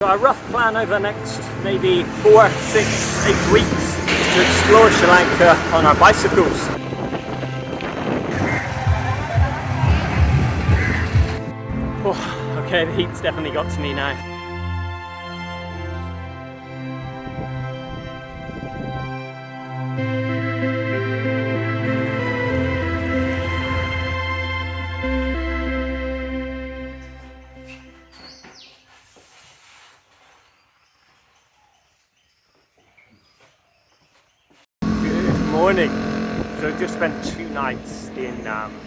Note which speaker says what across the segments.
Speaker 1: So our rough plan over the next maybe 4, 6, 8 weeks is to explore Sri Lanka on our bicycles. Oh, okay, the heat's definitely got to me now. Morning. So just spent 2 nights in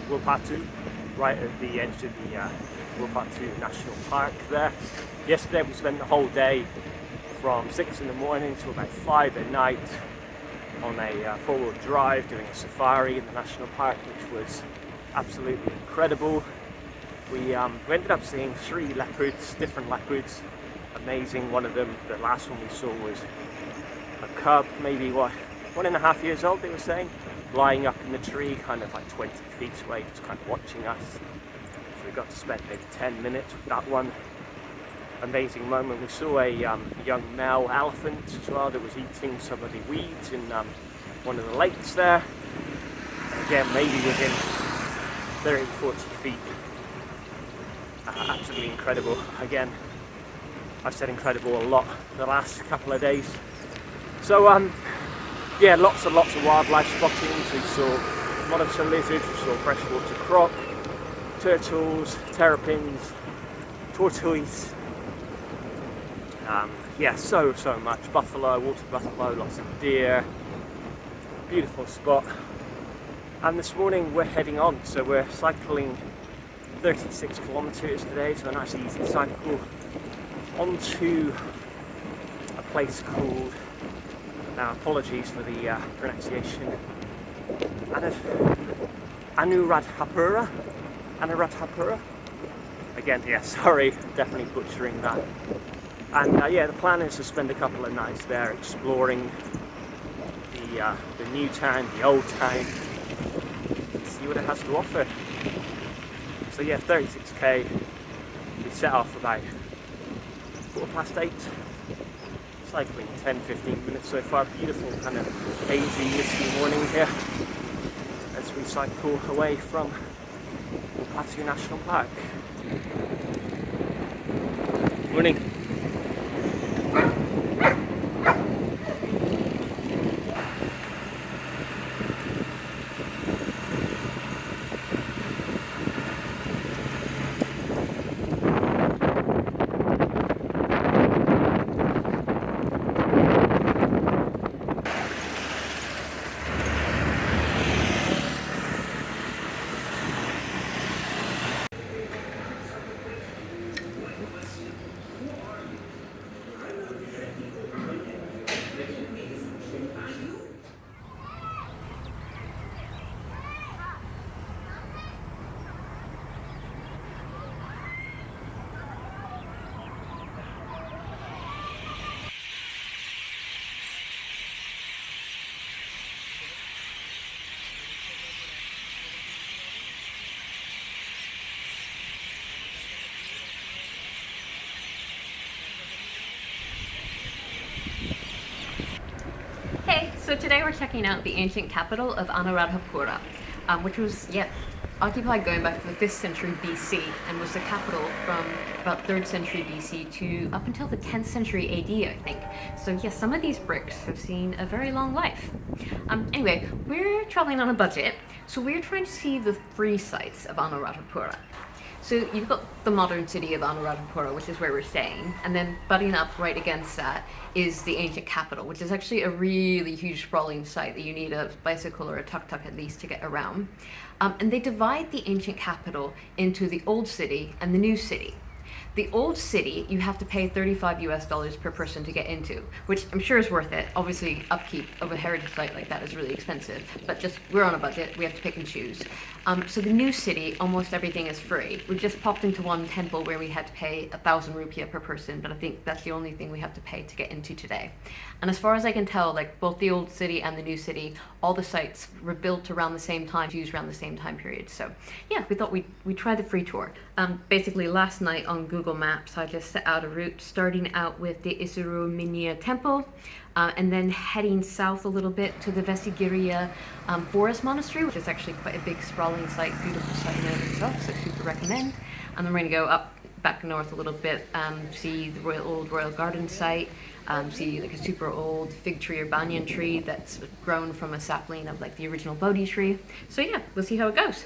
Speaker 1: Wilpattu, right at the edge of the Wilpattu National Park there. Yesterday we spent the whole day from 6 in the morning to about 5 at night on a four-wheel drive doing a safari in the national park, which was absolutely incredible. We ended up seeing 3 leopards, different leopards, amazing. One of them, the last one we saw, was a cub, maybe 1.5 years old, they were saying, lying up in the tree, kind of like 20 feet away, just kind of watching us. So we got to spend maybe 10 minutes with that one. Amazing moment. We saw a young male elephant as well that was eating some of the weeds in one of the lakes there. Again, maybe within 30, 40 feet. Absolutely incredible. Again, I've said incredible a lot the last couple of days. So, yeah, lots and lots of wildlife spottings. We saw monitor lizards, we saw freshwater croc, turtles, terrapins, tortoise. Yeah, so much. Buffalo, water buffalo, lots of deer. Beautiful spot. And this morning we're heading on, so we're cycling 36 kilometers today, so a nice easy cycle onto a place called, now apologies for the pronunciation, Anuradhapura. Again, yeah, sorry, definitely butchering that. And yeah, the plan is to spend a couple of nights there exploring the new town, the old town, see what it has to offer. So yeah, 36k. We set off about 8:15. Cycling 10-15 minutes so far. Beautiful kind of hazy, misty morning here as we cycle away from Wilpattu National Park. Morning.
Speaker 2: So today we're checking out the ancient capital of Anuradhapura, which was, occupied going back to the 5th century BC and was the capital from about 3rd century BC to up until the 10th century AD, I think. So yes, some of these bricks have seen a very long life. Anyway, we're traveling on a budget, so we're trying to see the 3 sites of Anuradhapura. So you've got the modern city of Anuradhapura, which is where we're staying, and then butting up right against that is the ancient capital, which is actually a really huge sprawling site that you need a bicycle or a tuk-tuk at least to get around. And they divide the ancient capital into the old city and the new city. The old city, you have to pay $35 per person to get into, which I'm sure is worth it. Obviously, upkeep of a heritage site like that is really expensive, but just, we're on a budget, we have to pick and choose. So the new city, almost everything is free. We just popped into one temple where we had to pay 1,000 rupiah per person, but I think that's the only thing we have to pay to get into today. And as far as I can tell, like both the old city and the new city, all the sites were built around the same time, used around the same time period. So yeah, we thought we'd try the free tour. Basically last night on Google Google Maps, I just set out a route starting out with the Isuruminya Temple and then heading south a little bit to the Vesigiriya Forest Monastery, which is actually quite a big sprawling site, beautiful site in and of itself, so super recommend. And then we're going to go up back north a little bit, see the old Royal Garden site, see like a super old fig tree or banyan tree that's grown from a sapling of like the original Bodhi tree. So yeah, we'll see how it goes.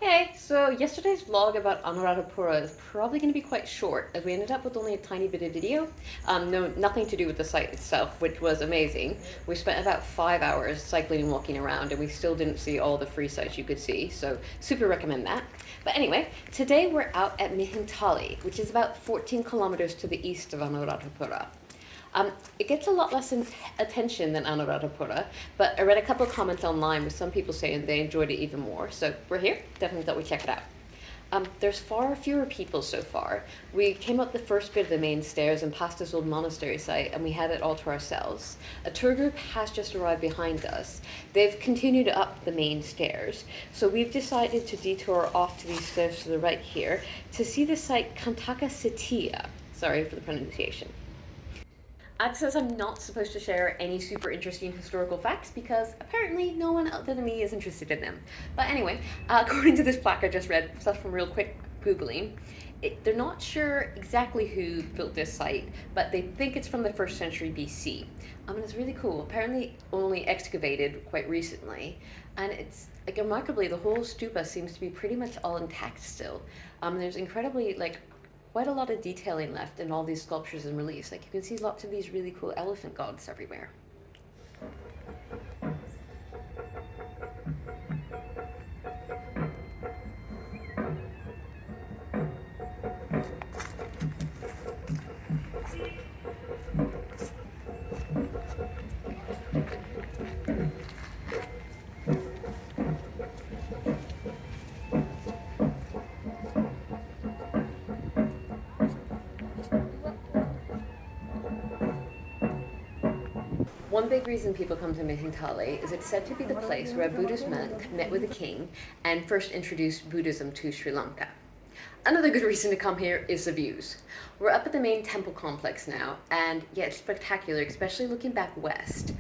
Speaker 2: Hey, so yesterday's vlog about Anuradhapura is probably going to be quite short, as we ended up with only a tiny bit of video. Nothing to do with the site itself, which was amazing. We spent about 5 hours cycling and walking around, and we still didn't see all the free sites you could see, so super recommend that. But anyway, today we're out at Mihintale, which is about 14 kilometers to the east of Anuradhapura. It gets a lot less attention than Anuradhapura, but I read a couple of comments online with some people saying they enjoyed it even more, so we're here. Definitely thought we'd check it out. There's far fewer people so far. We came up the first bit of the main stairs and past this old monastery site, and we had it all to ourselves. A tour group has just arrived behind us. They've continued up the main stairs, so we've decided to detour off to these stairs to the right here to see the site Kantaka Sitiya. Sorry for the pronunciation. Ad says I'm not supposed to share any super interesting historical facts because apparently no one other than me is interested in them. But anyway, according to this plaque I just read, stuff from real quick Googling, they're not sure exactly who built this site, but they think it's from the 1st century BC. And it's really cool. Apparently only excavated quite recently, and it's like remarkably the whole stupa seems to be pretty much all intact still. There's incredibly quite a lot of detailing left in all these sculptures and reliefs. Like you can see lots of these really cool elephant gods everywhere. One big reason people come to Mihintale is it's said to be the place where a Buddhist monk met with a king and first introduced Buddhism to Sri Lanka. Another good reason to come here is the views. We're up at the main temple complex now, and yeah, it's spectacular, especially looking back west.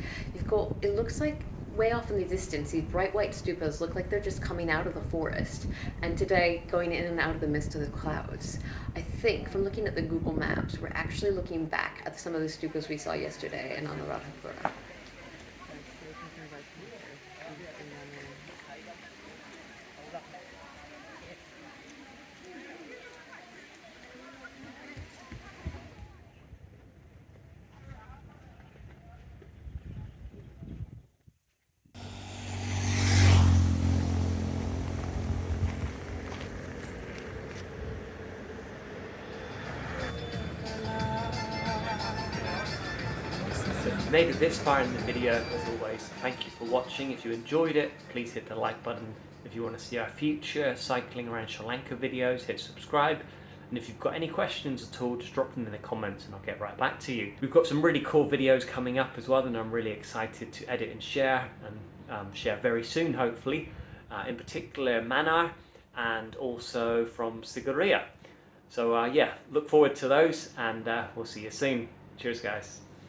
Speaker 2: It looks like way off in the distance, these bright white stupas look like they're just coming out of the forest, and today going in and out of the midst of the clouds. I think from looking at the Google Maps, we're actually looking back at some of the stupas we saw yesterday in Anuradhapura.
Speaker 1: So if you made it this far in the video, as always, thank you for watching. If you enjoyed it, please hit the like button. If you want to see our future cycling around Sri Lanka videos, hit subscribe. And if you've got any questions at all, just drop them in the comments and I'll get right back to you. We've got some really cool videos coming up as well, and I'm really excited to edit and share share very soon, hopefully. In particular, Manar and also from Sigiriya. So yeah, look forward to those, and we'll see you soon. Cheers, guys.